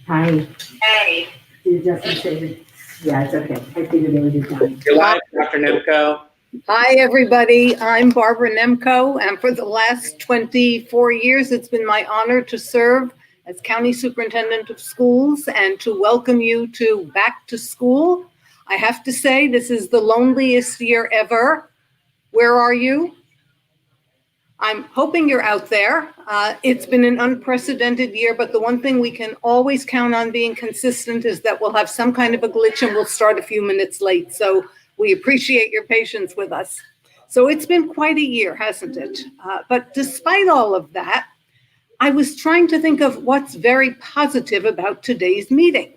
Hi. Hey. Did Justin say that? Yeah, it's okay. I figured they would be done. You're live, Dr. Nemko. Hi, everybody. I'm Barbara Nemko, and for the last 24 years, it's been my honor to serve as County Superintendent of Schools and to welcome you to Back to School. I have to say, this is the loneliest year ever. Where are you? I'm hoping you're out there. It's been an unprecedented year, but the one thing we can always count on being consistent is that we'll have some kind of a glitch and we'll start a few minutes late. So we appreciate your patience with us. So it's been quite a year, hasn't it? But despite all of that, I was trying to think of what's very positive about today's meeting.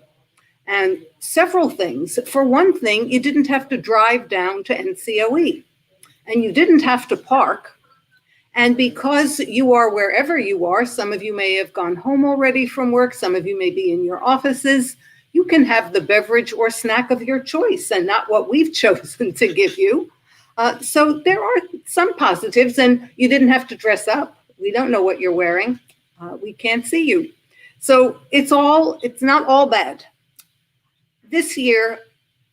And several things. For one thing, you didn't have to drive down to NCOE, and you didn't have to park. And because you are wherever you are, some of you may have gone home already from work, some of you may be in your offices, you can have the beverage or snack of your choice and not what we've chosen to give you. So there are some positives, and you didn't have to dress up. We don't know what you're wearing. We can't see you. So it's not all bad. This year,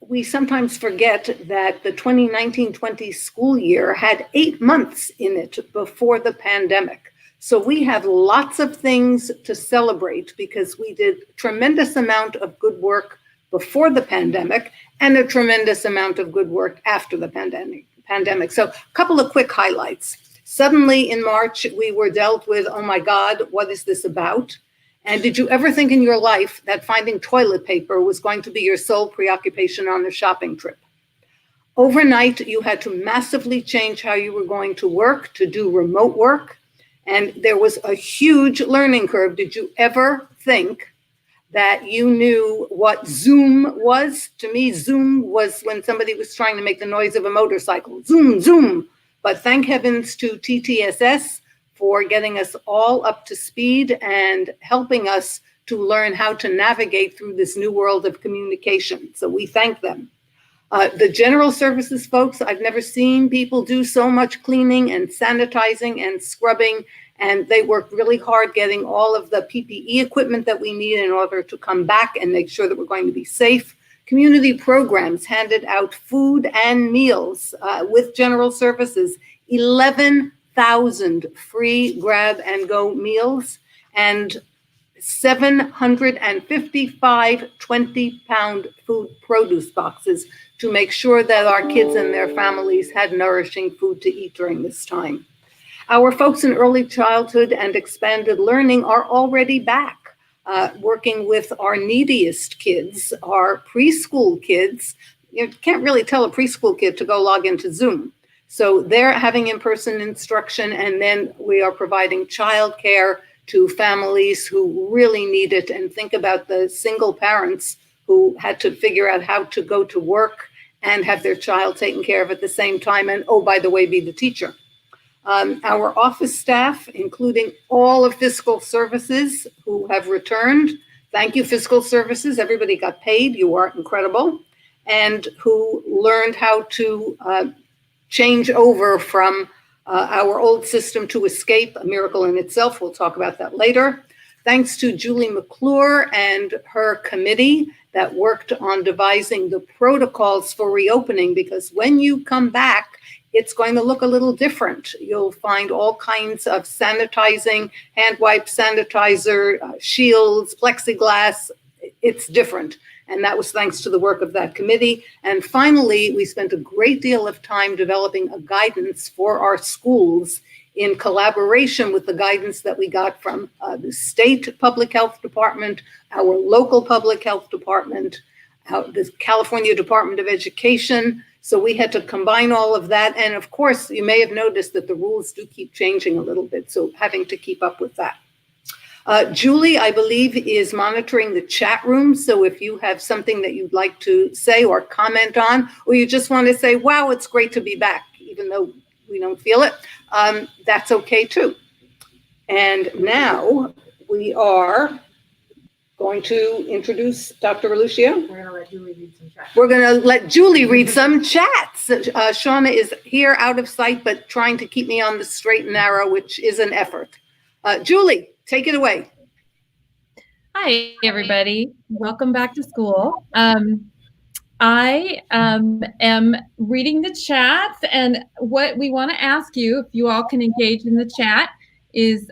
we sometimes forget that the 2019-20 school year had 8 months in it before the pandemic. So we have lots of things to celebrate because we did a tremendous amount of good work before the pandemic and a tremendous amount of good work after the pandemic. So a couple of quick highlights. Suddenly in March, we were dealt with, oh my God, what is this about? And did you ever think in your life that finding toilet paper was going to be your sole preoccupation on a shopping trip? Overnight, you had to massively change how you were going to work, to do remote work. And there was a huge learning curve. Did you ever think that you knew what Zoom was? To me, Zoom was when somebody was trying to make the noise of a motorcycle. Zoom, zoom. But thank heavens to TTSS for getting us all up to speed and helping us to learn how to navigate through this new world of communication. So we thank them. The general services folks, I've never seen people do so much cleaning and sanitizing and scrubbing, and they worked really hard getting all of the PPE equipment that we need in order to come back and make sure that we're going to be safe. Community programs handed out food and meals with general services, 11,000 free grab and go meals and 755 20-pound food produce boxes to make sure that our kids and their families had nourishing food to eat during this time. Our folks in early childhood and expanded learning are already back, working with our neediest kids, our preschool kids. You can't really tell a preschool kid to go log into Zoom. So they're having in-person instruction, and then we are providing childcare to families who really need it. And think about the single parents who had to figure out how to go to work and have their child taken care of at the same time, and oh, by the way, be the teacher. Our office staff, including all of fiscal services who have returned. Thank you, fiscal services. Everybody got paid. You are incredible. And who learned how to change over from our old system to Escape, a miracle in itself. We'll talk about that later. Thanks to Julie McClure and her committee that worked on devising the protocols for reopening, because when you come back, it's going to look a little different. You'll find all kinds of sanitizing, hand wipes, sanitizer, shields, plexiglass. It's different. And that was thanks to the work of that committee. And finally, we spent a great deal of time developing a guidance for our schools in collaboration with the guidance that we got from the state public health department, our local public health department, the California Department of Education. So we had to combine all of that. And of course, you may have noticed that the rules do keep changing a little bit. So having to keep up with that. Julie, I believe, is monitoring the chat room. So if you have something that you'd like to say or comment on, or you just want to say, wow, it's great to be back, even though we don't feel it, that's okay too. And now we are going to introduce Dr. Reluccio. We're going to let Julie read some chats. We're going to let Julie read some chats. Shauna is here out of sight, but trying to keep me on the straight and narrow, which is an effort. Julie, take it away. Hi, everybody. Welcome back to school. I am reading the chat, and what we want to ask you, if you all can engage in the chat, is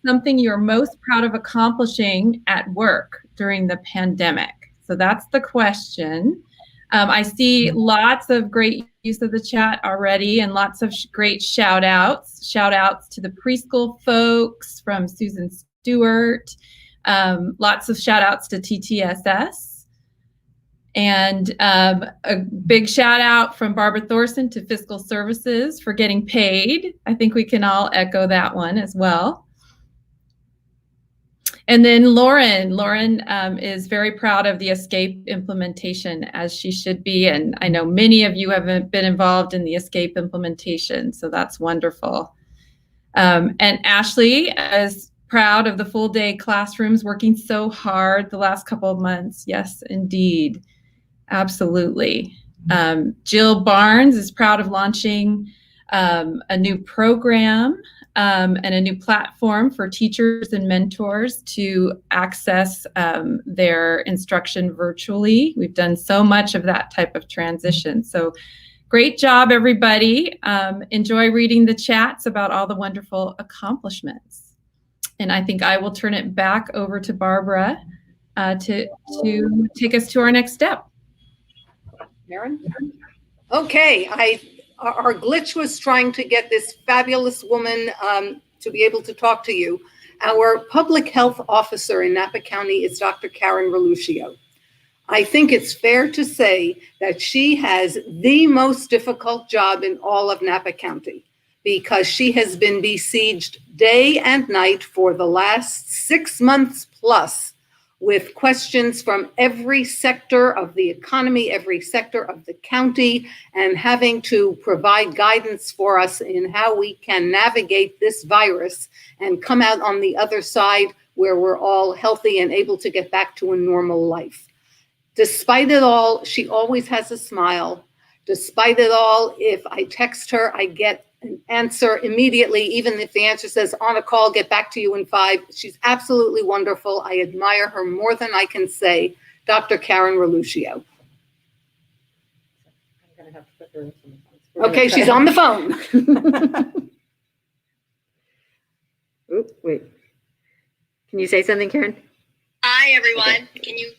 something you're most proud of accomplishing at work during the pandemic. So that's the question. I see lots of great use of the chat already and lots of great shout outs. Shout outs to the preschool folks from Susan Stewart. Lots of shout outs to TTSS. And a big shout out from Barbara Thorson to Fiscal Services for getting paid. I think we can all echo that one as well. And then Lauren is very proud of the ESCAPE implementation, as she should be. And I know many of you have been involved in the ESCAPE implementation, so that's wonderful. And Ashley is proud of the full day classrooms, working so hard the last couple of months. Yes, indeed. Absolutely. Jill Barnes is proud of launching a new program and a new platform for teachers and mentors to access their instruction virtually. We've done so much of that type of transition. So great job, everybody. Enjoy reading the chats about all the wonderful accomplishments. And I think I will turn it back over to Barbara to take us to our next step. Maren? Okay, our glitch was trying to get this fabulous woman to be able to talk to you. Our public health officer in Napa County is Dr. Karen Reluccio. I think it's fair to say that she has the most difficult job in all of Napa County because she has been besieged day and night for the last 6 months plus with questions from every sector of the economy, every sector of the county, and having to provide guidance for us in how we can navigate this virus and come out on the other side where we're all healthy and able to get back to a normal life. Despite it all, she always has a smile. Despite it all, if I text her, I get an answer immediately, even if the answer says on a call, get back to you in 5. She's absolutely wonderful. I admire her more than I can say. Dr. Karen Reluccio. I'm gonna have to put her on the phone. Okay, she's on the phone. Oops, wait. Can you say something, Karen? Hi, everyone. Okay. Can you?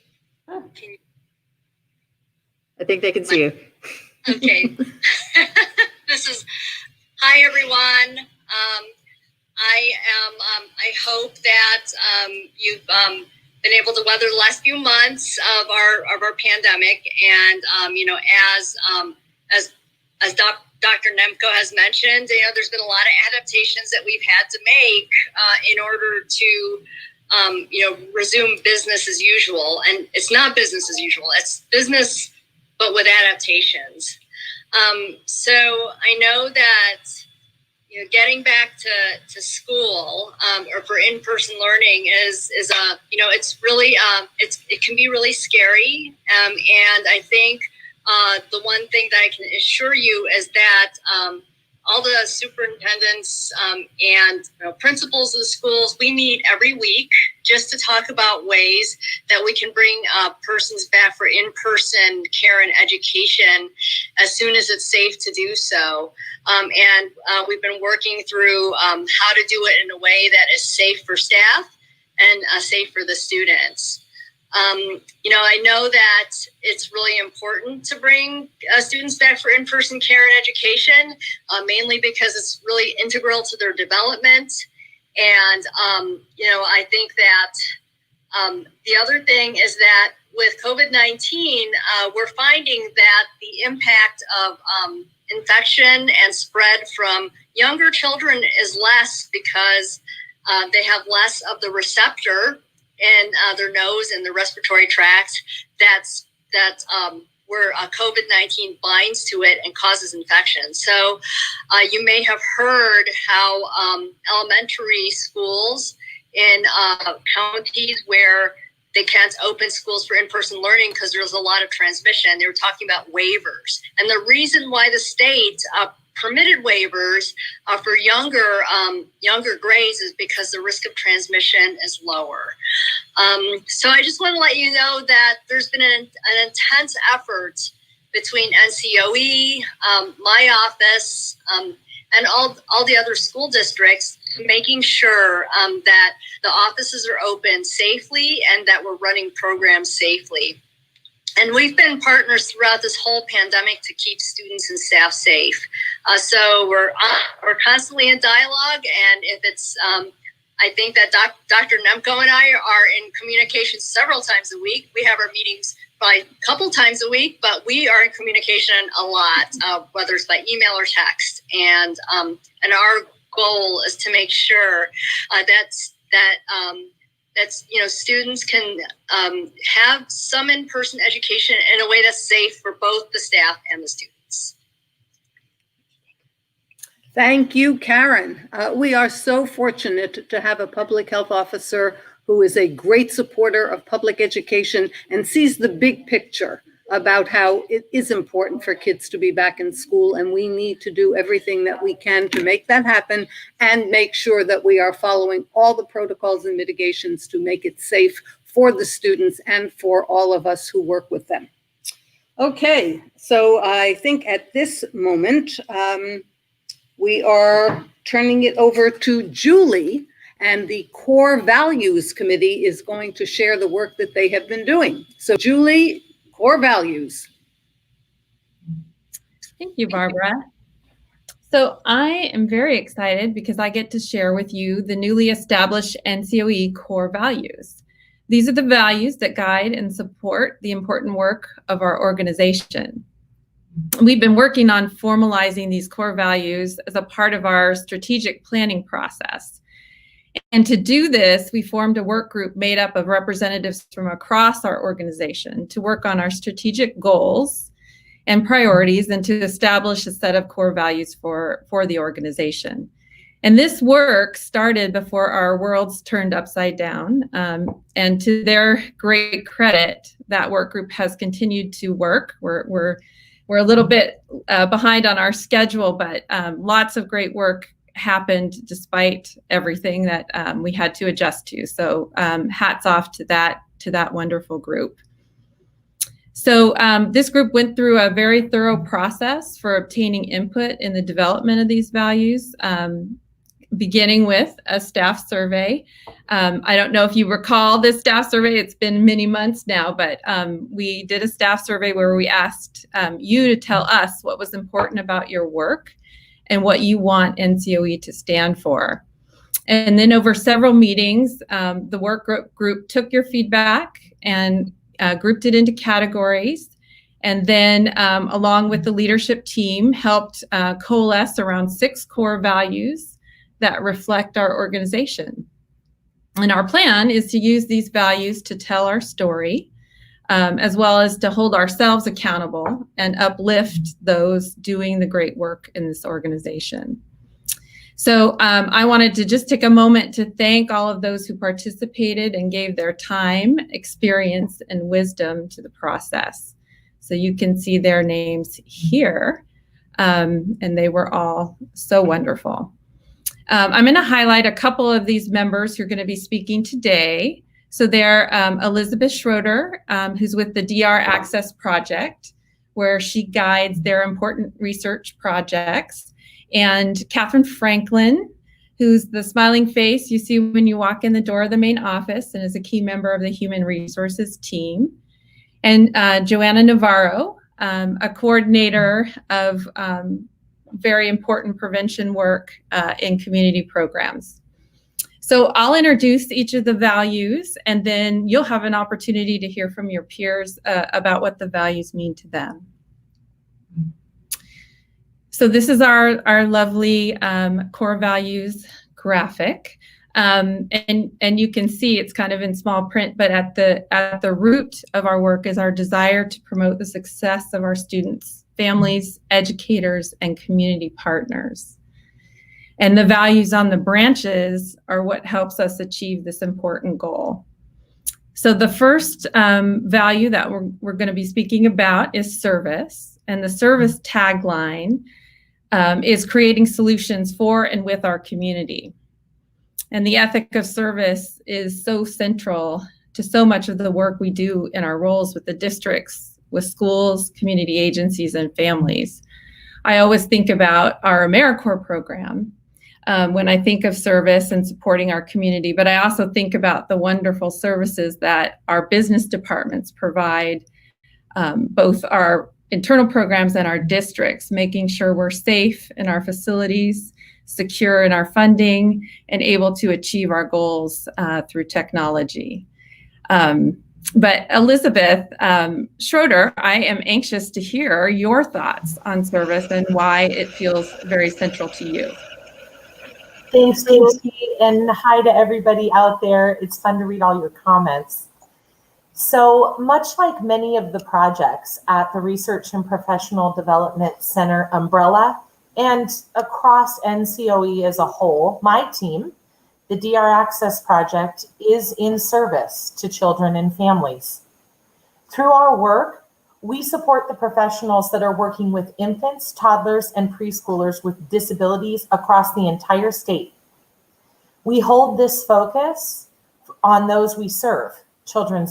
I think they can see you. Okay. Hi, everyone. I hope that you've been able to weather the last few months of our pandemic, and as Dr. Nemko has mentioned, there's been a lot of adaptations that we've had to make in order to resume business as usual. And it's not business as usual. It's business, but with adaptations. So I know that getting back to school or for in-person learning is it's really it can be really scary. And I think the one thing that I can assure you is that all the superintendents and principals of the schools, we meet every week just to talk about ways that we can bring persons back for in-person care and education as soon as it's safe to do so. And we've been working through how to do it in a way that is safe for staff and safe for the students. I know that it's really important to bring students back for in-person care and education, mainly because it's really integral to their development. And, I think that the other thing is that with COVID-19, we're finding that the impact of infection and spread from younger children is less because they have less of the receptor in their nose and the respiratory tract that's where COVID-19 binds to it and causes infection. So you may have heard how elementary schools in counties where they can't open schools for in-person learning because there's a lot of transmission. They were talking about waivers. And the reason why the state permitted waivers for younger grades is because the risk of transmission is lower. So I just want to let you know that there's been an intense effort between NCOE, my office, and all the other school districts, making sure that the offices are open safely and that we're running programs safely. And we've been partners throughout this whole pandemic to keep students and staff safe. So we're constantly in dialogue, and if it's, I think that Dr. Nemko and I are in communication several times a week. We have our meetings probably a couple times a week, but we are in communication a lot, whether it's by email or text. And our goal is to make sure that's students can have some in-person education in a way that's safe for both the staff and the students. Thank you, Karen. We are so fortunate to have a public health officer who is a great supporter of public education and sees the big picture about how it is important for kids to be back in school, and we need to do everything that we can to make that happen and make sure that we are following all the protocols and mitigations to make it safe for the students and for all of us who work with them. Okay, so I think at this moment, we are turning it over to Julie, and the Core Values Committee is going to share the work that they have been doing. So Julie, Core Values. Thank you, Barbara. So I am very excited because I get to share with you the newly established NCOE Core Values. These are the values that guide and support the important work of our organization. We've been working on formalizing these core values as a part of our strategic planning process. And to do this, we formed a work group made up of representatives from across our organization to work on our strategic goals and priorities and to establish a set of core values for the organization. And this work started before our worlds turned upside down. And to their great credit, that work group has continued to work. We're a little bit behind on our schedule, but lots of great work happened despite everything that we had to adjust to. So hats off to that wonderful group. So this group went through a very thorough process for obtaining input in the development of these values, beginning with a staff survey. I don't know if you recall this staff survey, it's been many months now, but we did a staff survey where we asked you to tell us what was important about your work and what you want NCOE to stand for. And then over several meetings, the work group took your feedback and grouped it into categories. And then along with the leadership team, helped coalesce around 6 core values that reflect our organization. And our plan is to use these values to tell our story, as well as to hold ourselves accountable and uplift those doing the great work in this organization. So I wanted to just take a moment to thank all of those who participated and gave their time, experience, and wisdom to the process. So you can see their names here, and they were all so wonderful. I'm going to highlight a couple of these members who are going to be speaking today. So they're Elizabeth Schroeder, who's with the DR Access Project, where she guides their important research projects, and Catherine Franklin, who's the smiling face you see when you walk in the door of the main office and is a key member of the Human Resources team, and Joanna Navarro, a coordinator of very important prevention work in community programs. So I'll introduce each of the values, and then you'll have an opportunity to hear from your peers about what the values mean to them. So this is our lovely core values graphic. And you can see it's kind of in small print, but at the root of our work is our desire to promote the success of our students, families, educators, and community partners. And the values on the branches are what helps us achieve this important goal. So the first value that we're going to be speaking about is service. And the service tagline is creating solutions for and with our community. And the ethic of service is so central to so much of the work we do in our roles with the districts, with schools, community agencies, and families. I always think about our AmeriCorps program when I think of service and supporting our community, but I also think about the wonderful services that our business departments provide, both our internal programs and our districts, making sure we're safe in our facilities, secure in our funding, and able to achieve our goals through technology. But Elizabeth Schroeder, I am anxious to hear your thoughts on service and why it feels very central to you. Thanks, Lucy, and hi to everybody out there. It's fun to read all your comments. So much like many of the projects at the Research and Professional Development Center umbrella and across NCOE as a whole, my team, the DR Access Project, is in service to children and families. Through our work, we support the professionals that are working with infants, toddlers, and preschoolers with disabilities across the entire state. We hold this focus on those we serve, children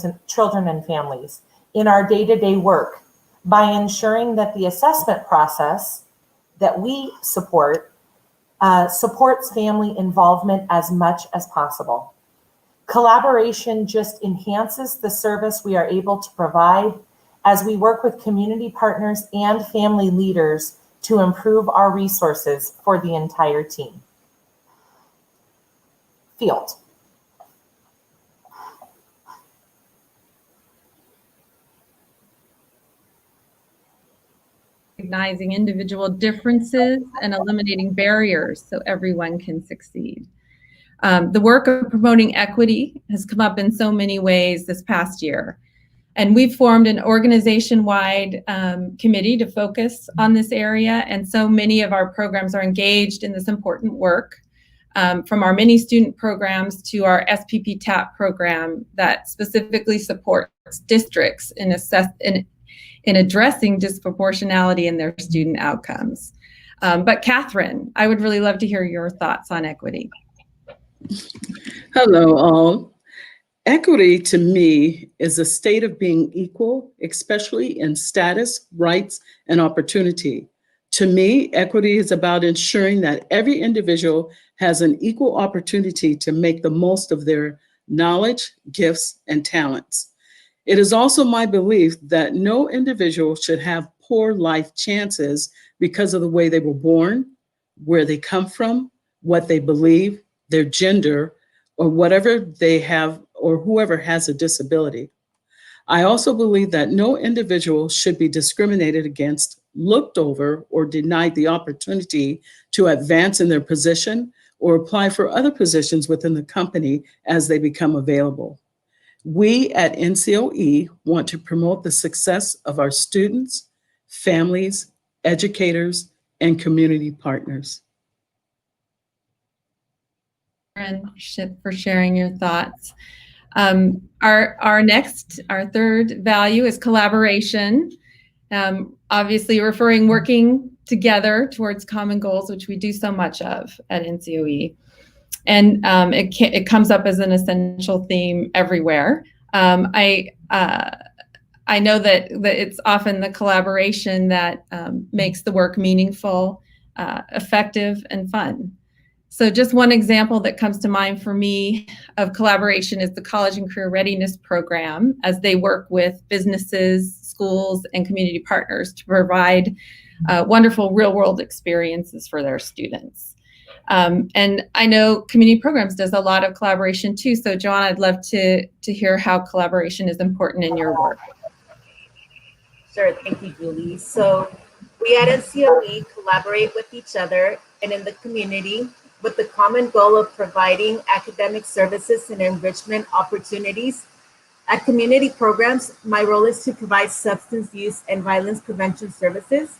and families, in our day-to-day work by ensuring that the assessment process that we support supports family involvement as much as possible. Collaboration just enhances the service we are able to provide as we work with community partners and family leaders to improve our resources for the entire team. Field. Recognizing individual differences and eliminating barriers so everyone can succeed. The work of promoting equity has come up in so many ways this past year. And we've formed an organization-wide committee to focus on this area. And so many of our programs are engaged in this important work, from our many student programs to our SPP TAP program that specifically supports districts in addressing disproportionality in their student outcomes. But Catherine, I would really love to hear your thoughts on equity. Hello, all. Equity to me is a state of being equal, especially in status, rights, and opportunity. To me, equity is about ensuring that every individual has an equal opportunity to make the most of their knowledge, gifts, and talents. It is also my belief that no individual should have poor life chances because of the way they were born, where they come from, what they believe, their gender, or whatever they have, or whoever has a disability. I also believe that no individual should be discriminated against, looked over, or denied the opportunity to advance in their position or apply for other positions within the company as they become available. We at NCOE want to promote the success of our students, families, educators, and community partners. For sharing your thoughts. Our third value is collaboration. Obviously working together towards common goals, which we do so much of at NCOE. And it comes up as an essential theme everywhere. I know that it's often the collaboration that makes the work meaningful, effective, and fun. So just one example that comes to mind for me of collaboration is the College and Career Readiness Program, as they work with businesses, schools, and community partners to provide wonderful real-world experiences for their students. And I know community programs does a lot of collaboration too. So Joanna, I'd love to hear how collaboration is important in your work. Sure, thank you, Julie. So we at NCOE collaborate with each other and in the community with the common goal of providing academic services and enrichment opportunities. At community programs, my role is to provide substance use and violence prevention services.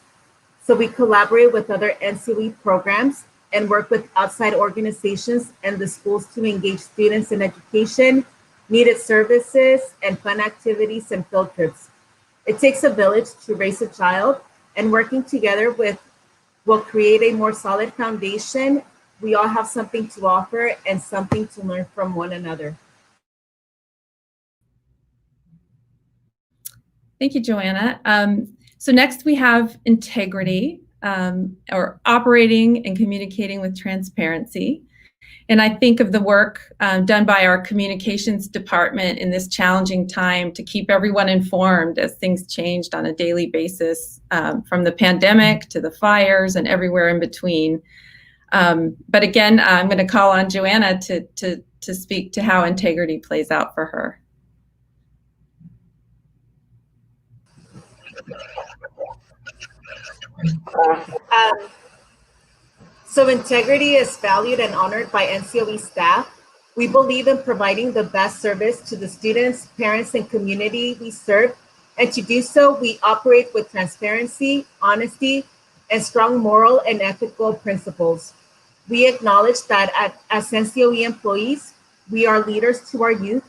So we collaborate with other NCOE programs and work with outside organizations and the schools to engage students in education, needed services, and fun activities and field trips. It takes a village to raise a child, and working together with will create a more solid foundation. We all have something to offer and something to learn from one another. Thank you, Joanna. So next we have integrity, or operating and communicating with transparency. And I think of the work done by our communications department in this challenging time to keep everyone informed as things changed on a daily basis, from the pandemic to the fires and everywhere in between. But again, I'm going to call on Joanna to speak to how integrity plays out for her. So integrity is valued and honored by NCOE staff. We believe in providing the best service to the students, parents, and community we serve. And to do so, we operate with transparency, honesty, and strong moral and ethical principles. We acknowledge that as NCOE employees, we are leaders to our youth.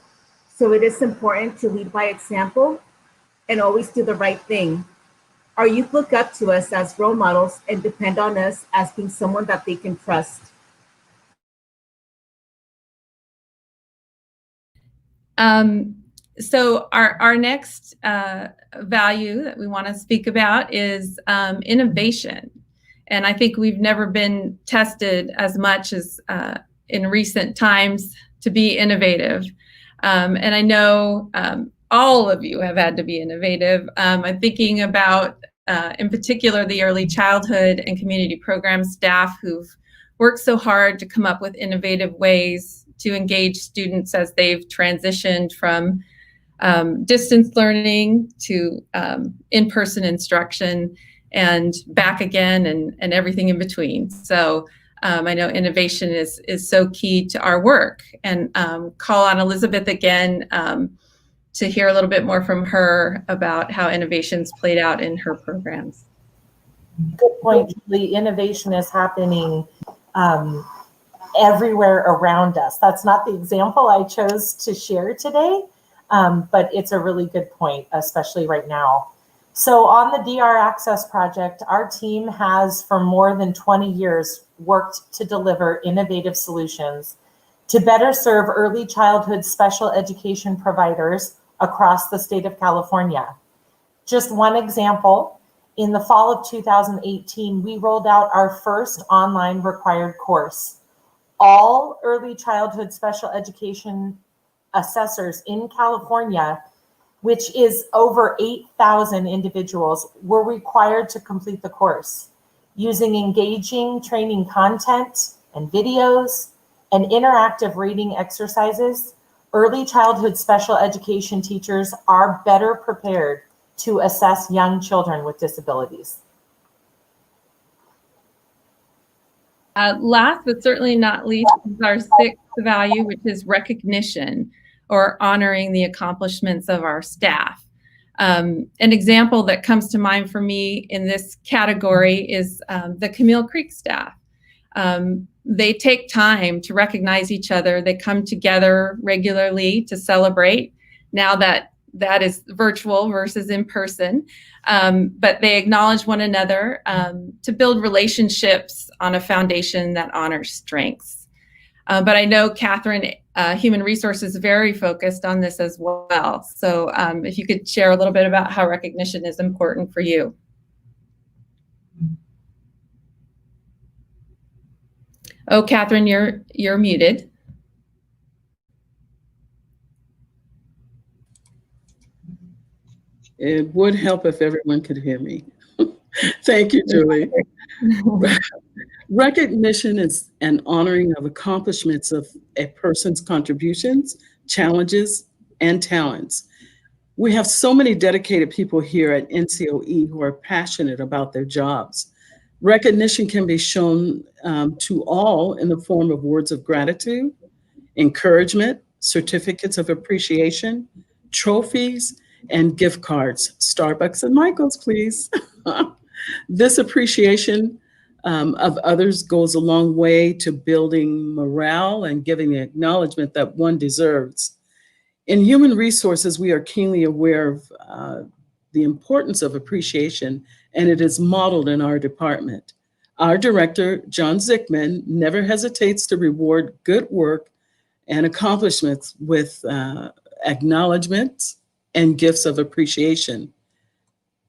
So it is important to lead by example and always do the right thing. Our youth look up to us as role models and depend on us as being someone that they can trust. So our next value that we want to speak about is innovation. And I think we've never been tested as much as in recent times to be innovative. And I know all of you have had to be innovative. I'm thinking about, in particular, the early childhood and community program staff who've worked so hard to come up with innovative ways to engage students as they've transitioned from distance learning to in-person instruction and back again, and everything in between. So I know innovation is so key to our work, and call on Elizabeth again to hear a little bit more from her about how innovation's played out in her programs. Good point, Julie. Innovation is happening everywhere around us. That's not the example I chose to share today, but it's a really good point, especially right now. So on the DR Access project, our team has for more than 20 years worked to deliver innovative solutions to better serve early childhood special education providers across the state of California. Just one example, in the fall of 2018, we rolled out our first online required course. All early childhood special education assessors in California, which is over 8,000 individuals, were required to complete the course using engaging training content and videos and interactive reading exercises. Early childhood special education teachers are better prepared to assess young children with disabilities. Last but certainly not least is our sixth value, which is recognition, or honoring the accomplishments of our staff. An example that comes to mind for me in this category is the Camille Creek staff. They take time to recognize each other. They come together regularly to celebrate, now that is virtual versus in person. But they acknowledge one another to build relationships on a foundation that honors strengths. But I know Catherine, Human Resources, is very focused on this as well. So if you could share a little bit about how recognition is important for you. Oh, Catherine, you're muted. It would help if everyone could hear me. Thank you, Julie. Recognition is an honoring of accomplishments of a person's contributions, challenges, and talents. We have so many dedicated people here at NCOE who are passionate about their jobs. Recognition can be shown to all in the form of words of gratitude, encouragement, certificates of appreciation, trophies, and gift cards. Starbucks and Michael's, please. This appreciation of others goes a long way to building morale and giving the acknowledgement that one deserves. In human resources, we are keenly aware of the importance of appreciation, and it is modeled in our department. Our director, John Zickman, never hesitates to reward good work and accomplishments with acknowledgments and gifts of appreciation.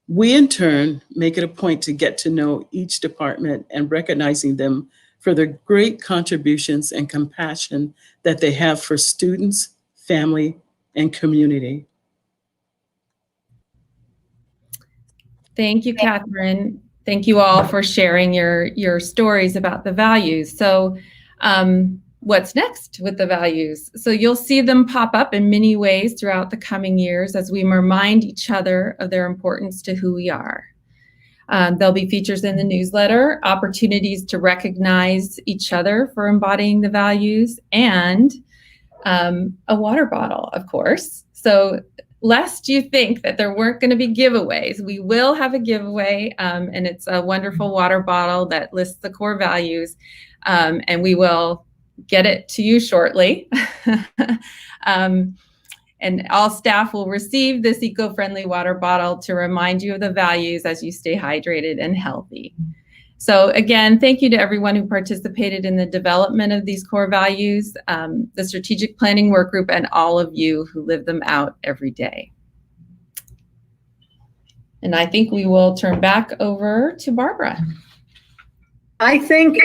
We, in turn, make it a point to get to know each department and recognizing them for their great contributions and compassion that they have for students, family, and community. Thank you, Catherine. Thank you all for sharing your stories about the values. So what's next with the values? So you'll see them pop up in many ways throughout the coming years as we remind each other of their importance to who we are. There'll be features in the newsletter, opportunities to recognize each other for embodying the values, and a water bottle, of course. So lest you think that there weren't going to be giveaways, we will have a giveaway, and it's a wonderful water bottle that lists the core values, and we will get it to you shortly. And all staff will receive this eco-friendly water bottle to remind you of the values as you stay hydrated and healthy. So again, thank you to everyone who participated in the development of these core values, the strategic planning work group, and all of you who live them out every day. And I think we will turn back over to Barbara. I think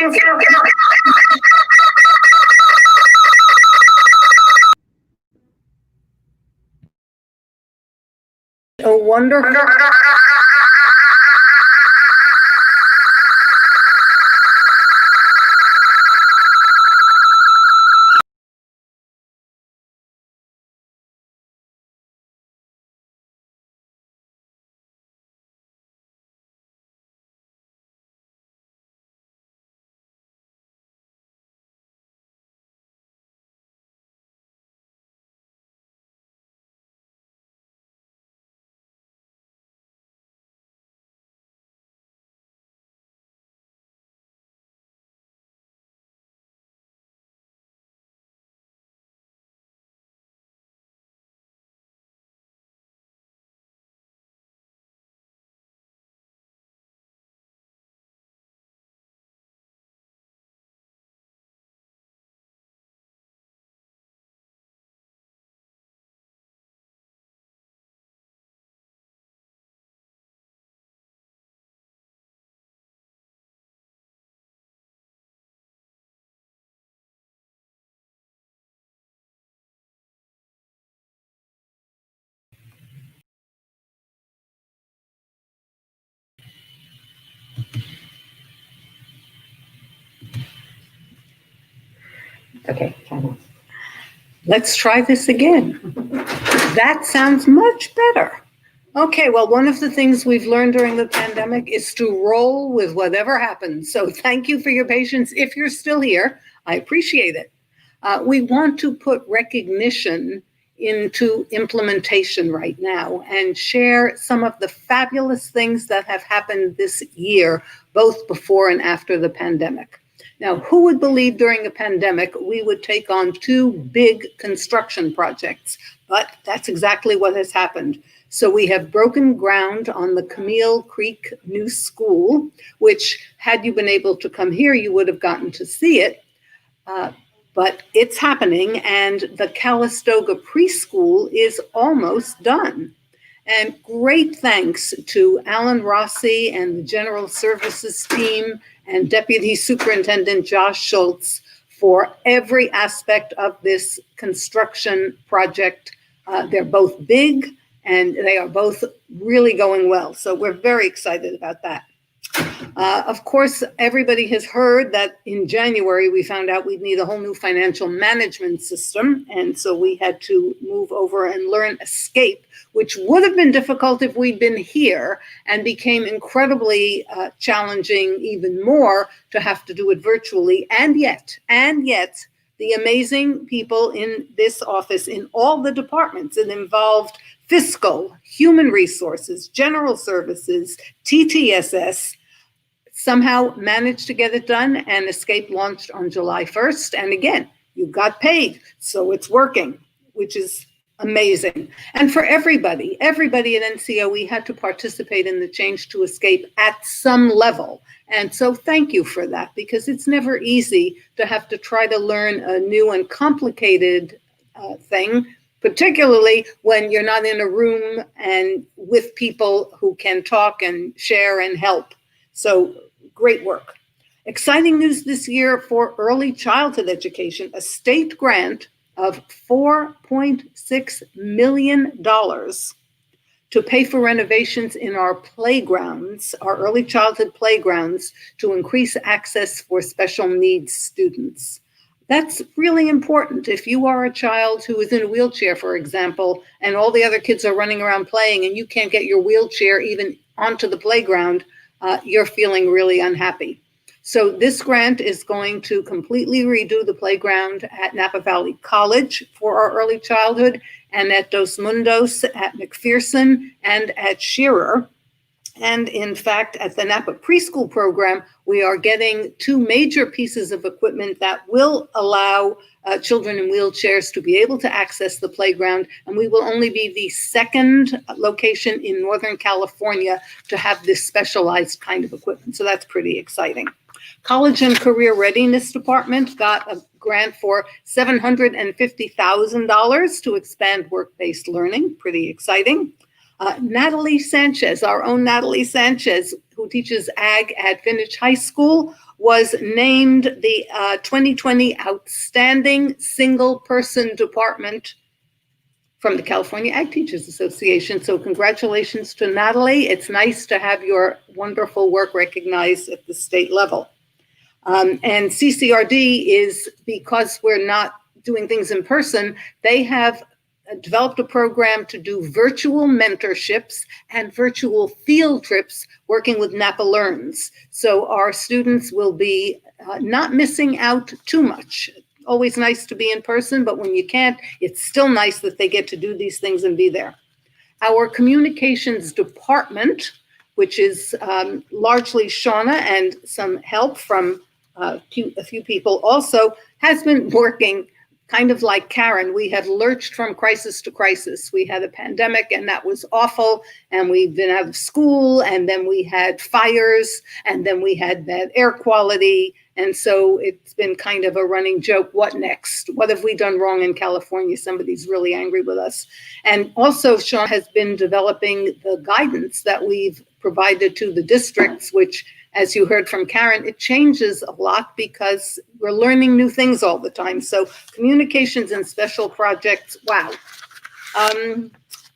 a wonderful Okay, fine. Let's try this again. That sounds much better. Okay, well, one of the things we've learned during the pandemic is to roll with whatever happens. So thank you for your patience. If you're still here, I appreciate it. We want to put recognition into implementation right now and share some of the fabulous things that have happened this year, both before and after the pandemic. Now, who would believe during a pandemic we would take on 2 big construction projects? But that's exactly what has happened. So we have broken ground on the Camille Creek New School, which had you been able to come here, you would have gotten to see it. But it's happening, and the Calistoga Preschool is almost done. And great thanks to Alan Rossi and the General Services team and Deputy Superintendent Josh Schultz for every aspect of this construction project. They're both big and they are both really going well. So we're very excited about that. Of course, everybody has heard that in January, we found out we'd need a whole new financial management system. And so we had to move over and learn Escape, which would have been difficult if we'd been here, and became incredibly challenging even more to have to do it virtually. And yet, the amazing people in this office, in all the departments, it involved fiscal, human resources, general services, TTSS, somehow managed to get it done, and Escape launched on July 1st. And again, you got paid, so it's working, which is amazing. And for everybody at NCOE had to participate in the Change to Escape at some level. And so thank you for that, because it's never easy to have to try to learn a new and complicated thing, particularly when you're not in a room and with people who can talk and share and help. So great work. Exciting news this year for early childhood education, a state grant of $4.6 million to pay for renovations in our playgrounds, our early childhood playgrounds, to increase access for special needs students. That's really important. If you are a child who is in a wheelchair, for example, and all the other kids are running around playing and you can't get your wheelchair even onto the playground, you're feeling really unhappy. So this grant is going to completely redo the playground at Napa Valley College for our early childhood, and at Dos Mundos, at McPherson, and at Shearer. And in fact, at the Napa preschool program, we are getting 2 major pieces of equipment that will allow children in wheelchairs to be able to access the playground. And we will only be the 2nd location in Northern California to have this specialized kind of equipment. So that's pretty exciting. College and Career Readiness Department got a grant for $750,000 to expand work-based learning. Pretty exciting. Natalie Sanchez, our own Natalie Sanchez, who teaches ag at Vintage High School, was named the 2020 Outstanding Single Person Department from the California Ag Teachers Association. So congratulations to Natalie. It's nice to have your wonderful work recognized at the state level. And CCRD is, because we're not doing things in person, they have developed a program to do virtual mentorships and virtual field trips working with Napa Learns. So our students will be not missing out too much. Always nice to be in person, but when you can't, it's still nice that they get to do these things and be there. Our communications department, which is largely Shauna and some help from a few people also, has been working kind of like Karen. We have lurched from crisis to crisis. We had a pandemic and that was awful. And we've been out of school, and then we had fires, and then we had bad air quality. And so it's been kind of a running joke. What next? What have we done wrong in California? Somebody's really angry with us. And also Sean has been developing the guidance that we've provided to the districts, which, as you heard from Karen, it changes a lot because we're learning new things all the time. So communications and special projects, wow.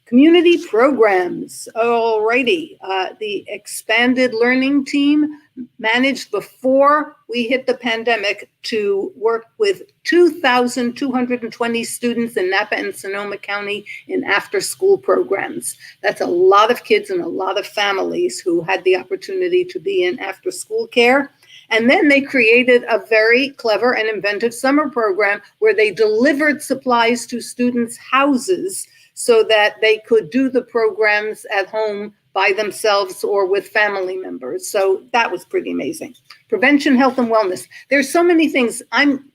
Community programs, alrighty. The expanded learning team managed before we hit the pandemic to work with 2,220 students in Napa and Sonoma County in after-school programs. That's a lot of kids and a lot of families who had the opportunity to be in after-school care. And then they created a very clever and inventive summer program where they delivered supplies to students' houses so that they could do the programs at home by themselves or with family members. So that was pretty amazing. Prevention, health, and wellness. There's so many things. I'm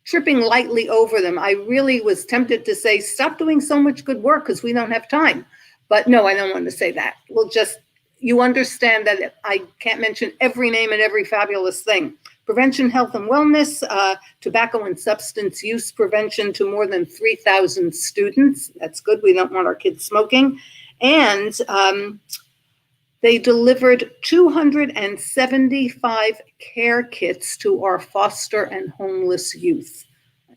tripping lightly over them. I really was tempted to say, stop doing so much good work because we don't have time. But no, I don't want to say that. We'll just, you understand that I can't mention every name and every fabulous thing. Prevention, health, and wellness, tobacco and substance use prevention to more than 3,000 students. That's good. We don't want our kids smoking. And they delivered 275 care kits to our foster and homeless youth.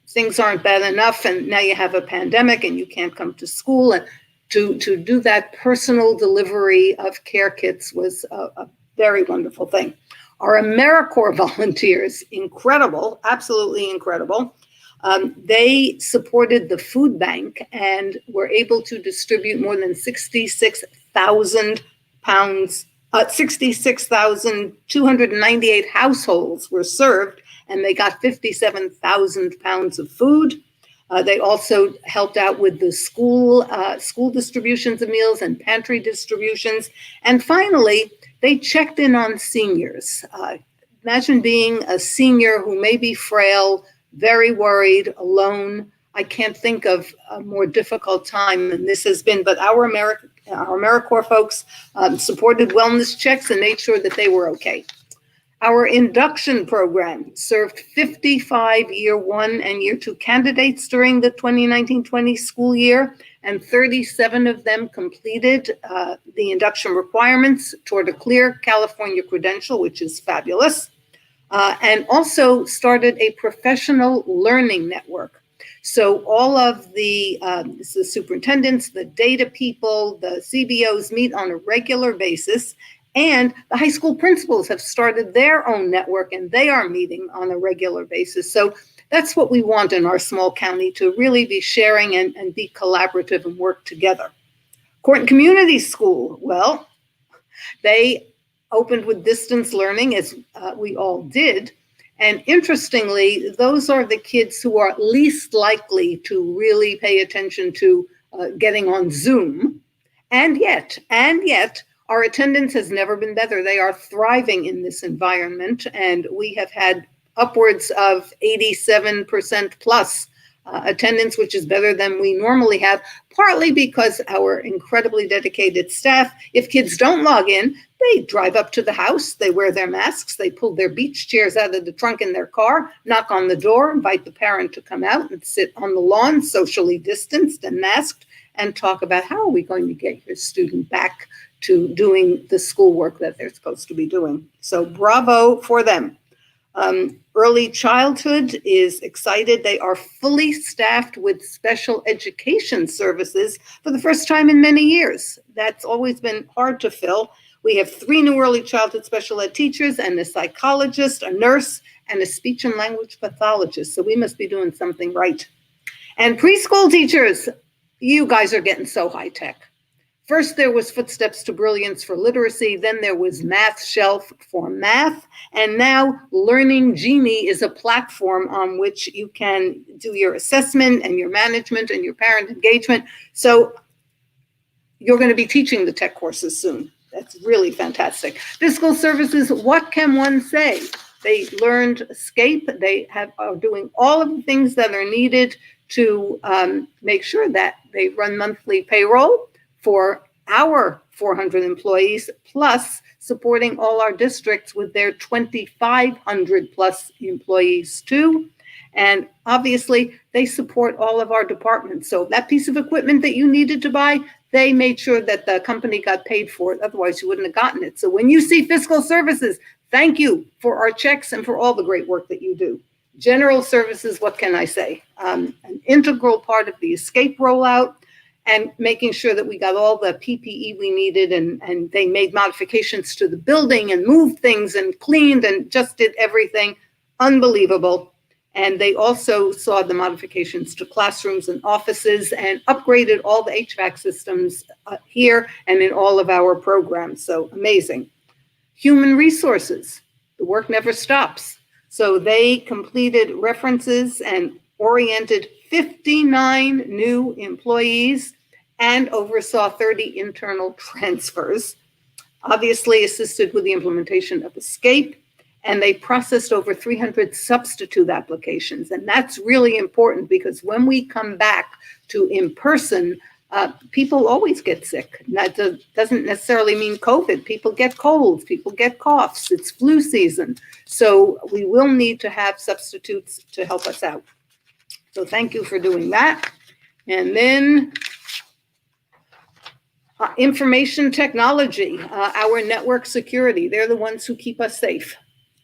Things aren't bad enough, and now you have a pandemic and you can't come to school. And to do that personal delivery of care kits was a very wonderful thing. Our AmeriCorps volunteers, incredible, absolutely incredible. They supported the food bank and were able to distribute more than 66,000 pounds, 66,298 households were served, and they got 57,000 pounds of food. They also helped out with the school distributions of meals and pantry distributions. And finally, they checked in on seniors. Imagine being a senior who may be frail, very worried, alone. I can't think of a more difficult time than this has been, but our AmeriCorps folks supported wellness checks and made sure that they were okay. Our induction program served 55 year one and year two candidates during the 2019-20 school year, and 37 of them completed the induction requirements toward a clear California credential, which is fabulous, and also started a professional learning network. So all of the superintendents, the data people, the CBOs meet on a regular basis. And the high school principals have started their own network, and they are meeting on a regular basis. So that's what we want in our small county, to really be sharing and be collaborative and work together. Court and Community School, well, they opened with distance learning, as we all did. And interestingly, those are the kids who are least likely to really pay attention to getting on Zoom. And yet, our attendance has never been better. They are thriving in this environment, and we have had upwards of 87% plus attendance, which is better than we normally have, partly because our incredibly dedicated staff, if kids don't log in, they drive up to the house, they wear their masks, they pull their beach chairs out of the trunk in their car, knock on the door, invite the parent to come out and sit on the lawn, socially distanced and masked, and talk about how are we going to get your student back to doing the schoolwork that they're supposed to be doing. So bravo for them. Early childhood is excited. They are fully staffed with special education services for the first time in many years. That's always been hard to fill. We have 3 new early childhood special ed teachers and a psychologist, a nurse, and a speech and language pathologist. So we must be doing something right. And preschool teachers, you guys are getting so high tech. First, there was Footsteps to Brilliance for literacy. Then there was Math Shelf for math. And now Learning Genie is a platform on which you can do your assessment and your management and your parent engagement. So you're going to be teaching the tech courses soon. That's really fantastic. Fiscal services, what can one say? They learned Escape. They are doing all of the things that are needed to make sure that they run monthly payroll for our 400 employees, plus supporting all our districts with their 2,500 plus employees too. And obviously, they support all of our departments. So that piece of equipment that you needed to buy, they made sure that the company got paid for it. Otherwise, you wouldn't have gotten it. So when you see fiscal services, thank you for our checks and for all the great work that you do. General services, what can I say? An integral part of the Escape rollout, and making sure that we got all the PPE we needed, and they made modifications to the building and moved things and cleaned and just did everything. Unbelievable. And they also saw the modifications to classrooms and offices and upgraded all the HVAC systems here and in all of our programs. So amazing. Human resources, the work never stops. So they completed references and oriented 59 new employees and oversaw 30 internal transfers, obviously assisted with the implementation of Escape, and they processed over 300 substitute applications. And that's really important because when we come back to in-person, people always get sick. That doesn't necessarily mean COVID. People get colds, people get coughs, it's flu season. So we will need to have substitutes to help us out. So thank you for doing that. And then information technology, our network security, they're the ones who keep us safe.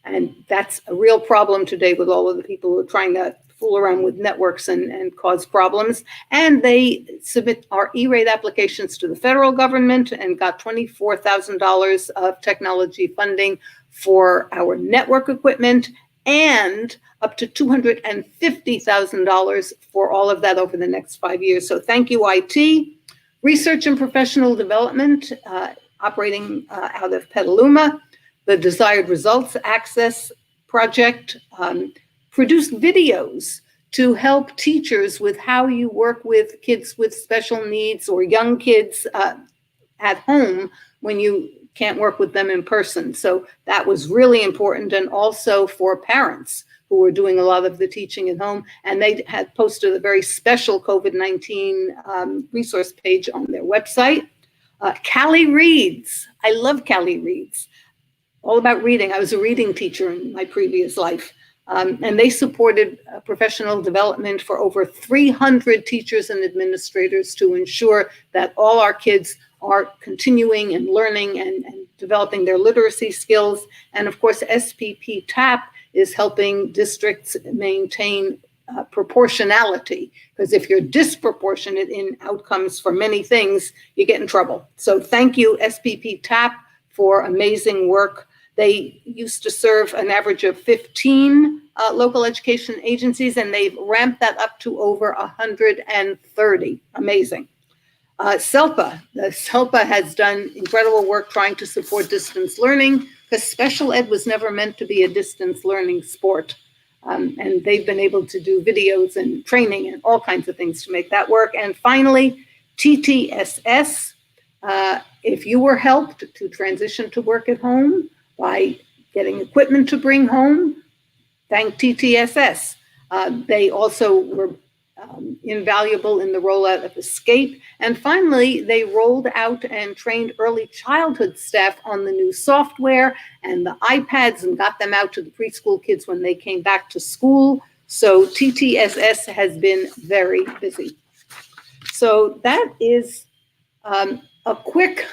And that's a real problem today with all of the people who are trying to fool around with networks and cause problems. And they submit our E-rate applications to the federal government and got $24,000 of technology funding for our network equipment, and up to $250,000 for all of that over the next 5 years. So thank you, IT. Research and professional development, operating out of Petaluma. The Desired Results Access Project produced videos to help teachers with how you work with kids with special needs or young kids at home when you can't work with them in person. So that was really important, and also for parents who were doing a lot of the teaching at home. And they had posted a very special COVID-19 resource page on their website. Callie Reads. I love Callie Reads. All about reading. I was a reading teacher in my previous life. And they supported professional development for over 300 teachers and administrators to ensure that all our kids are continuing and learning and developing their literacy skills. And of course, SPP TAP is helping districts maintain proportionality, because if you're disproportionate in outcomes for many things, you get in trouble. So thank you, SPP TAP, for amazing work. They used to serve an average of 15 local education agencies, and they've ramped that up to over 130. Amazing. SELPA has done incredible work trying to support distance learning, because special ed was never meant to be a distance learning sport. And they've been able to do videos and training and all kinds of things to make that work. And finally, TTSS, if you were helped to transition to work at home by getting equipment to bring home, thank TTSS. They also were invaluable in the rollout of Escape. And finally, they rolled out and trained early childhood staff on the new software and the iPads and got them out to the preschool kids when they came back to school. So TTSS has been very busy. So that is a quick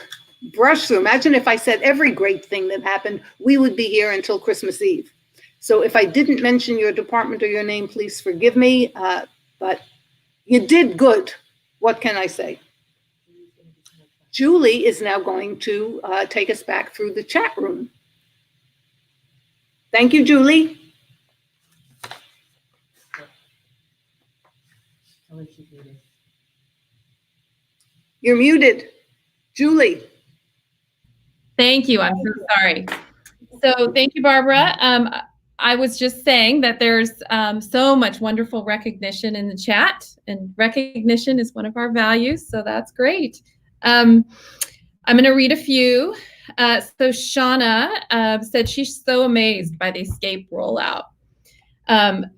brush through. Imagine if I said every great thing that happened, we would be here until Christmas Eve. So if I didn't mention your department or your name, please forgive me, but you did good. What can I say? Julie is now going to take us back through the chat room. Thank you, Julie. You're muted, Julie. Thank you. I'm so sorry. So thank you, Barbara. I was just saying that there's so much wonderful recognition in the chat, and recognition is one of our values, so that's great. I'm going to read a few. So Shauna said she's so amazed by the Escape rollout.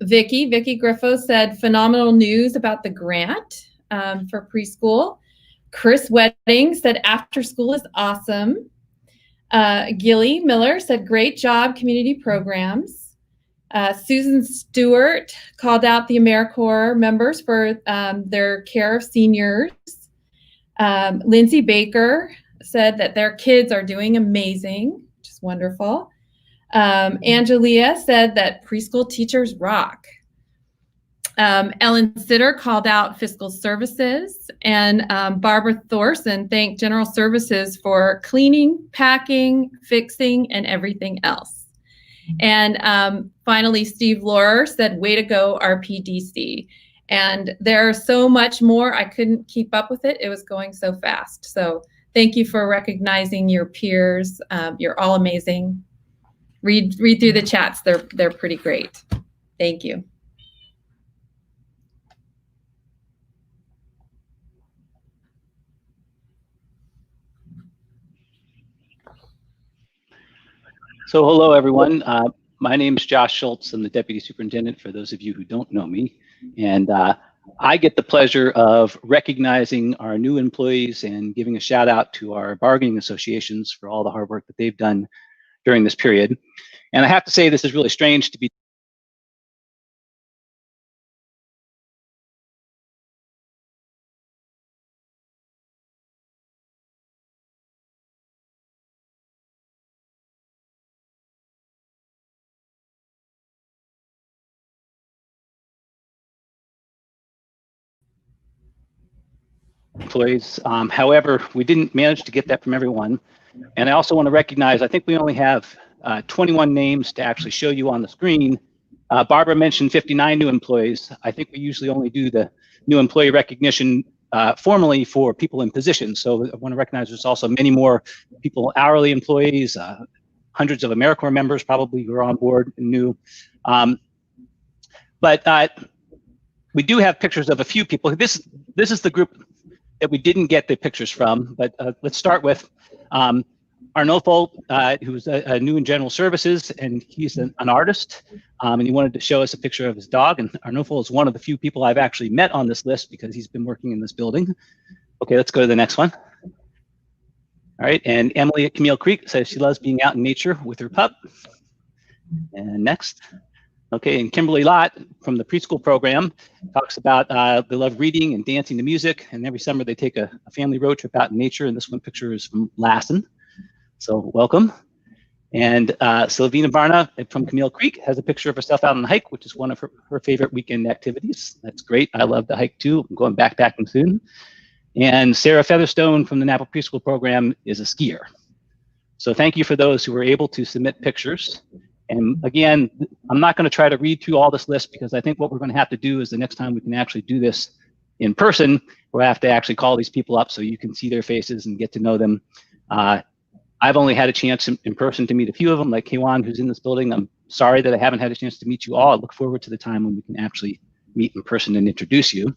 Vicky Griffo said phenomenal news about the grant for preschool. Chris Wedding said after school is awesome. Gilly Miller said great job, community programs. Susan Stewart called out the AmeriCorps members for their care of seniors. Lindsay Baker said that their kids are doing amazing, which is wonderful. Angelia said that preschool teachers rock. Ellen Sitter called out fiscal services, and Barbara Thorson thanked general services for cleaning, packing, fixing, and everything else. And finally, Steve Laurer said, way to go, RPDC. And there's so much more. I couldn't keep up with it. It was going so fast. So thank you for recognizing your peers. You're all amazing. Read through the chats. They're pretty great. Thank you. So hello, everyone. My name is Josh Schultz. I'm the Deputy Superintendent, for those of you who don't know me. And I get the pleasure of recognizing our new employees and giving a shout out to our bargaining associations for all the hard work that they've done during this period. And I have to say, this is really strange to be employees. However, we didn't manage to get that from everyone. And I also want to recognize, I think we only have 21 names to actually show you on the screen. Barbara mentioned 59 new employees. I think we usually only do the new employee recognition formally for people in positions. So I want to recognize there's also many more people, hourly employees, hundreds of AmeriCorps members probably who are on board and new. But we do have pictures of a few people. This is the group that we didn't get the pictures from, but let's start with Arnolfo, who's new in general services, and he's an artist, and he wanted to show us a picture of his dog. And Arnolfo is one of the few people I've actually met on this list because he's been working in this building. Okay, let's go to the next one. All right, and Emily at Camille Creek says she loves being out in nature with her pup. And next. Okay, and Kimberly Lott from the preschool program talks about they love reading and dancing to music, and every summer they take a family road trip out in nature, and this one picture is from Lassen. So welcome. And Sylvina Barna from Camille Creek has a picture of herself out on the hike, which is one of her favorite weekend activities. That's great. I love to hike too. I'm going backpacking soon. And Sarah Featherstone from the Napa Preschool Program is a skier. So thank you for those who were able to submit pictures. And again, I'm not going to try to read through all this list because I think what we're going to have to do is the next time we can actually do this in person, we'll have to actually call these people up so you can see their faces and get to know them. I've only had a chance in person to meet a few of them, like Kwan, who's in this building. I'm sorry that I haven't had a chance to meet you all. I look forward to the time when we can actually meet in person and introduce you.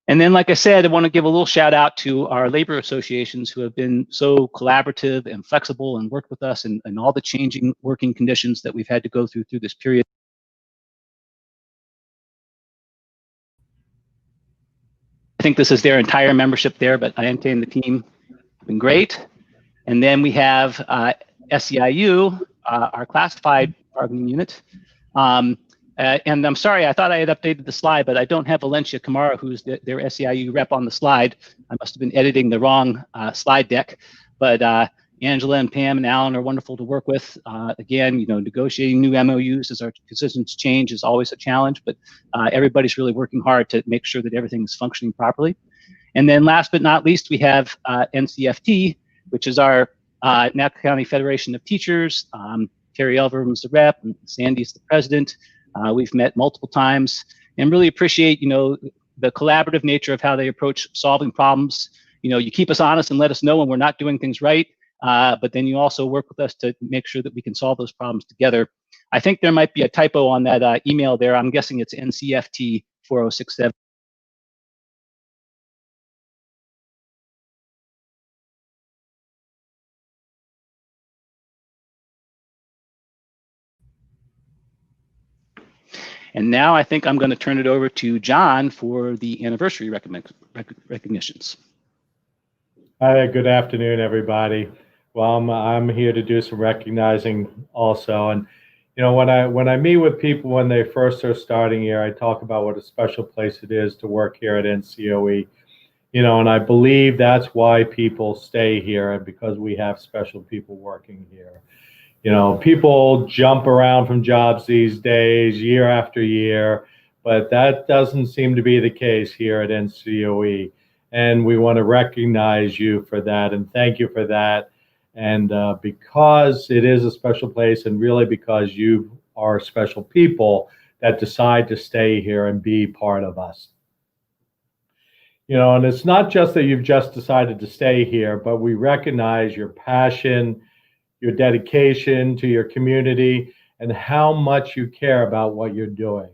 And then, like I said, I want to give a little shout out to our labor associations who have been so collaborative and flexible and worked with us in all the changing working conditions that we've had to go through this period. I think this is their entire membership there, but Ayente and the team have been great. And then we have SEIU, our classified bargaining unit. And I'm sorry, I thought I had updated the slide, but I don't have Valencia Camara, who's their SEIU rep on the slide. I must have been editing the wrong slide deck. But Angela and Pam and Alan are wonderful to work with. Again, you know, negotiating new MOUs as our constituents change is always a challenge, but everybody's really working hard to make sure that everything is functioning properly. And then last but not least, we have NCFT, which is our Napa County Federation of Teachers. Terry Elverum's the rep, and Sandy's the president. We've met multiple times and really appreciate, you know, the collaborative nature of how they approach solving problems. You know, you keep us honest and let us know when we're not doing things right, but then you also work with us to make sure that we can solve those problems together. I think there might be a typo on that email there. I'm guessing it's NCFT 4067. And now I think I'm going to turn it over to John for the anniversary recognitions. Hi, good afternoon, everybody. Well, I'm here to do some recognizing also. And, you know, when I meet with people when they first are starting here, I talk about what a special place it is to work here at NCOE. You know, and I believe that's why people stay here, and because we have special people working here. You know, people jump around from jobs these days, year after year, but that doesn't seem to be the case here at NCOE. And we want to recognize you for that and thank you for that. And because it is a special place, and really because you are special people that decide to stay here and be part of us. You know, and it's not just that you've just decided to stay here, but we recognize your passion, your dedication to your community, and how much you care about what you're doing.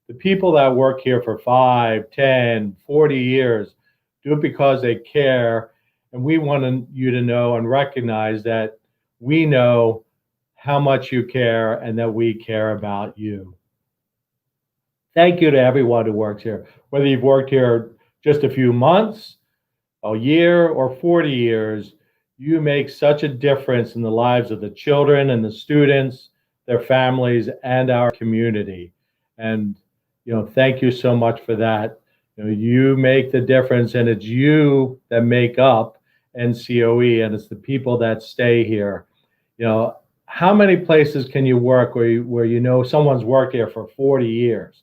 The people that work here for 5, 10, 40 years do it because they care, and we want you to know and recognize that we know how much you care and that we care about you. Thank you to everyone who works here, whether you've worked here just a few months, a year, or 40 years. You make such a difference in the lives of the children and the students, their families, and our community. And, you know, thank you so much for that. You know, you make the difference, and it's you that make up NCOE, and it's the people that stay here. You know, how many places can you work where you know someone's worked here for 40 years?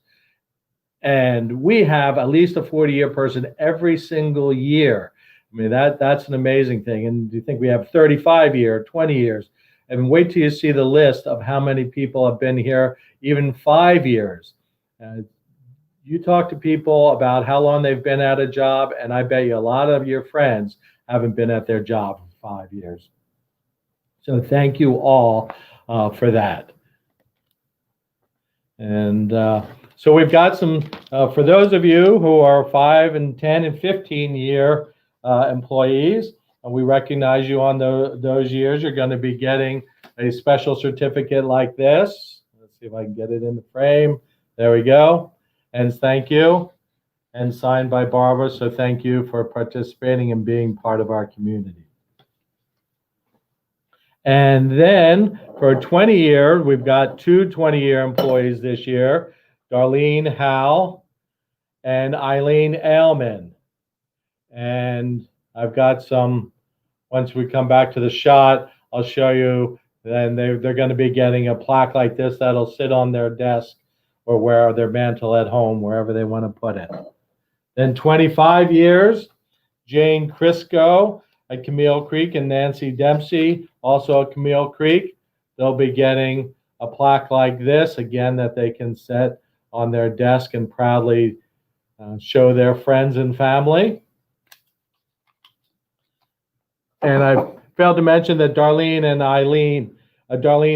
And we have at least a 40-year person every single year. I mean, that's an amazing thing. And you think we have 35 years, 20 years, and wait till you see the list of how many people have been here even 5 years. You talk to people about how long they've been at a job, and I bet you a lot of your friends haven't been at their job for 5 years. So thank you all for that. And so we've got some, for those of you who are 5 and 10 and 15 year employees, we recognize you on those years. You're going to be getting a special certificate like this. Let's see if I can get it in the frame. There we go. And thank you. And signed by Barbara. So thank you for participating and being part of our community. And then for 20 years, we've got two 20-year employees this year, Darlene Howe and Eileen Ailman. And I've got some, once we come back to the shot, I'll show you, then they're going to be getting a plaque like this that'll sit on their desk or wear their mantle at home, wherever they want to put it. Then 25 years, Jane Crisco at Camille Creek and Nancy Dempsey, also at Camille Creek. They'll be getting a plaque like this, again, that they can set on their desk and proudly show their friends and family. And I failed to mention that Darlene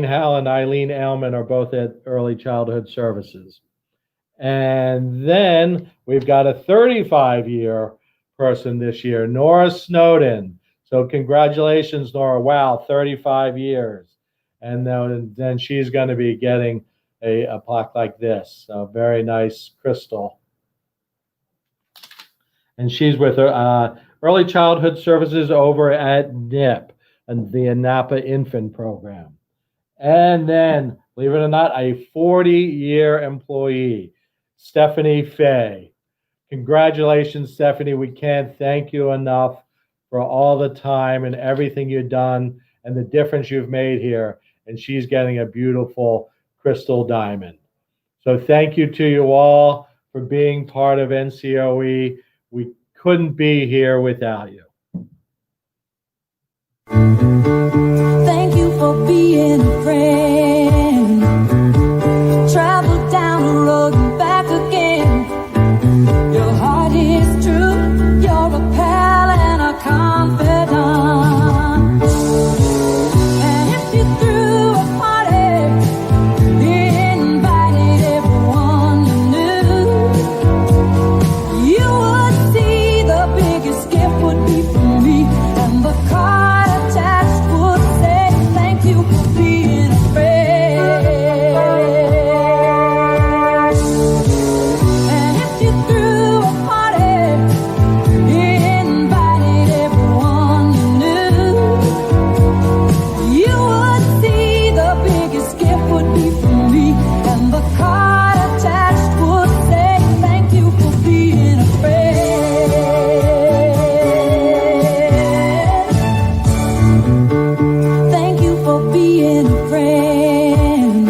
Howe and Eileen Ailman are both at Early Childhood Services. And then we've got a 35-year person this year, Nora Snowden. So congratulations, Nora. Wow, 35 years. And then she's going to be getting a plaque like this. So very nice crystal. And she's with her Early Childhood Services over at NIP, and the Napa Infant Program. And then, believe it or not, a 40-year employee, Stephanie Fay. Congratulations, Stephanie. We can't thank you enough for all the time and everything you've done and the difference you've made here. And she's getting a beautiful crystal diamond. So thank you to you all for being part of NCOE. We couldn't be here without you. Thank you for being a friend. Travel down the road and back again. Your heart is true. You're a pal and a confidant. And if you threw a party, invited everyone you knew, you would see the biggest gift would be from me, and the card attached would say thank you for being a friend. And if you threw a party, invited everyone you knew, you would see the biggest gift would be from me, and the card attached would say thank you for being a friend. Thank you for being a friend.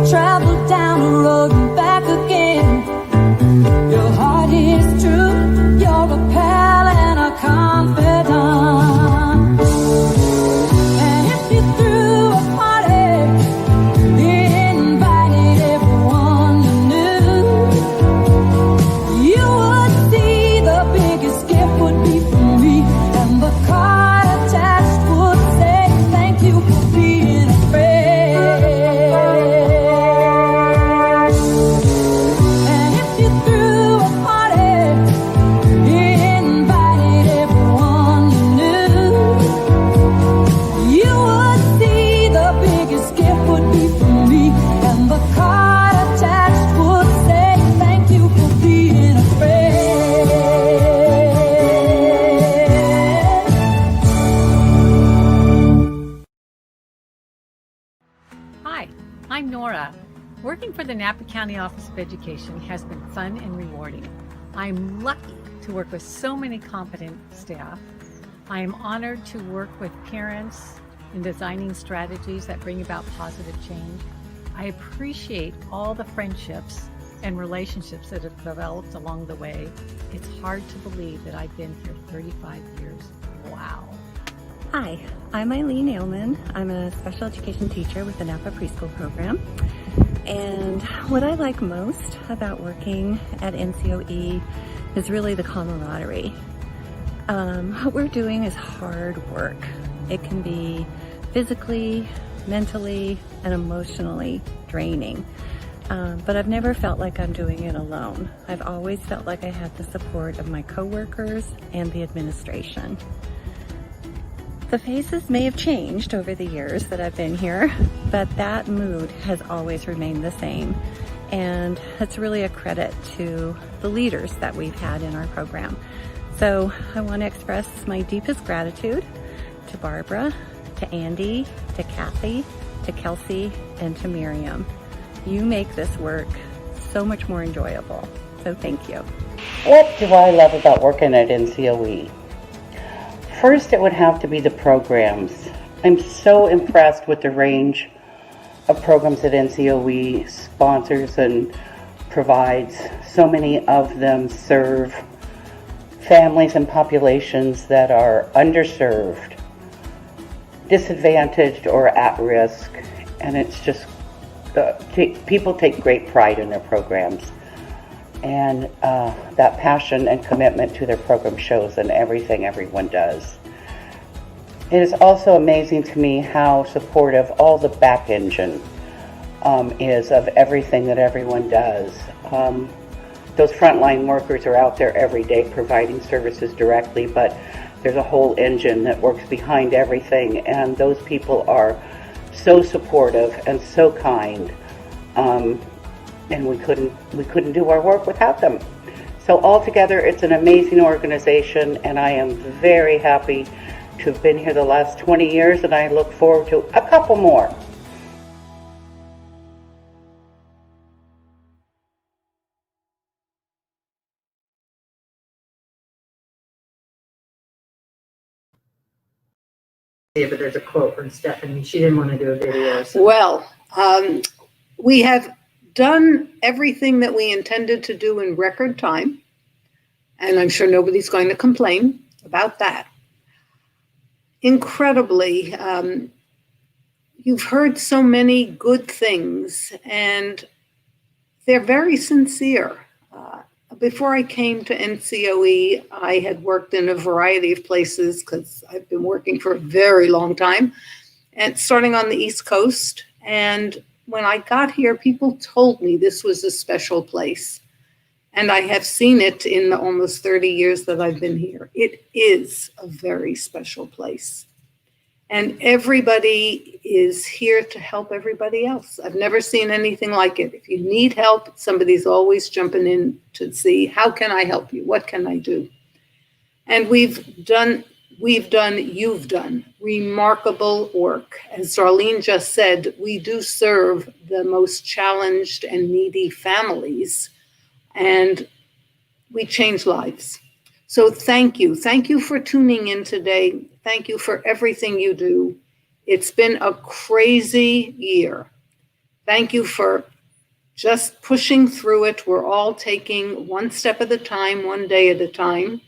Travel down the road and back again. Your heart is true. You're a pal and a confidant. And if you threw a party, invited everyone you knew, you would see the biggest gift would be from me, and the card attached would say thank you for being a friend. And if you threw a party, invited everyone you knew, you would see the biggest gift would be from me, and the card attached would say thank you for being a friend. Hi, I'm Nora. Working for the Napa County Office of Education has been fun and rewarding. I'm lucky to work with so many competent staff. I am honored to work with parents in designing strategies that bring about positive change. I appreciate all the friendships and relationships that have developed along the way. It's hard to believe that I've been here 35 years. Wow. Hi, I'm Eileen Ailman. I'm a special education teacher with the Napa Preschool Program. And what I like most about working at NCOE is really the camaraderie. What we're doing is hard work. It can be physically, mentally, and emotionally draining. But I've never felt like I'm doing it alone. I've always felt like I had the support of my coworkers and the administration. The faces may have changed over the years that I've been here, but that mood has always remained the same. And it's really a credit to the leaders that we've had in our program. So I want to express my deepest gratitude to Barbara, to Andy, to Kathy, to Kelsey, and to Miriam. You make this work so much more enjoyable. So thank you. What do I love about working at NCOE? First, it would have to be the programs. I'm so impressed with the range of programs that NCOE sponsors and provides. So many of them serve families and populations that are underserved, disadvantaged, or at risk. And it's just, people take great pride in their programs. And that passion and commitment to their program shows in everything everyone does. It is also amazing to me how supportive all the back engine is of everything that everyone does. Those frontline workers are out there every day providing services directly, but there's a whole engine that works behind everything, and those people are so supportive and so kind. And we couldn't do our work without them. So altogether, it's an amazing organization, and I am very happy to have been here the last 20 years, and I look forward to a couple more. Yeah, but there's a quote from Stephanie. She didn't want to do a video. So. Well, we have done everything that we intended to do in record time, and I'm sure nobody's going to complain about that. Incredibly, you've heard so many good things, and they're very sincere. Before I came to NCOE, I had worked in a variety of places because I've been working for a very long time, and starting on the East Coast. And when I got here, people told me this was a special place. And I have seen it in the almost 30 years that I've been here. It is a very special place. And everybody is here to help everybody else. I've never seen anything like it. If you need help, somebody's always jumping in to see, how can I help you? What can I do? And you've done remarkable work. As Darlene just said, we do serve the most challenged and needy families, and we change lives. So thank you. Thank you for tuning in today. Thank you for everything you do. It's been a crazy year. Thank you for just pushing through it. We're all taking one step at a time, one day at a time.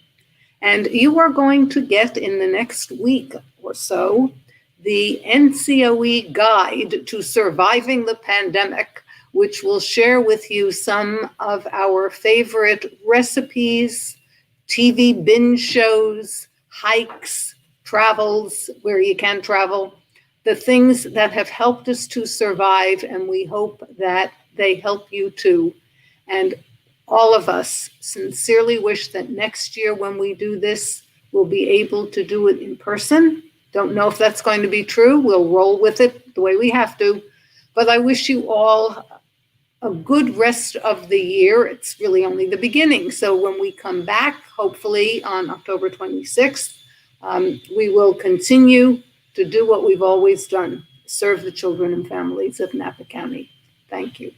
And you are going to get in the next week or so the NCOE Guide to Surviving the Pandemic, which will share with you some of our favorite recipes, TV binge shows, hikes, travels where you can travel, the things that have helped us to survive, and we hope that they help you too. And all of us sincerely wish that next year when we do this, we'll be able to do it in person. Don't know if that's going to be true. We'll roll with it the way we have to. But I wish you all a good rest of the year. It's really only the beginning. So when we come back, hopefully on October 26th, we will continue to do what we've always done, serve the children and families of Napa County. Thank you.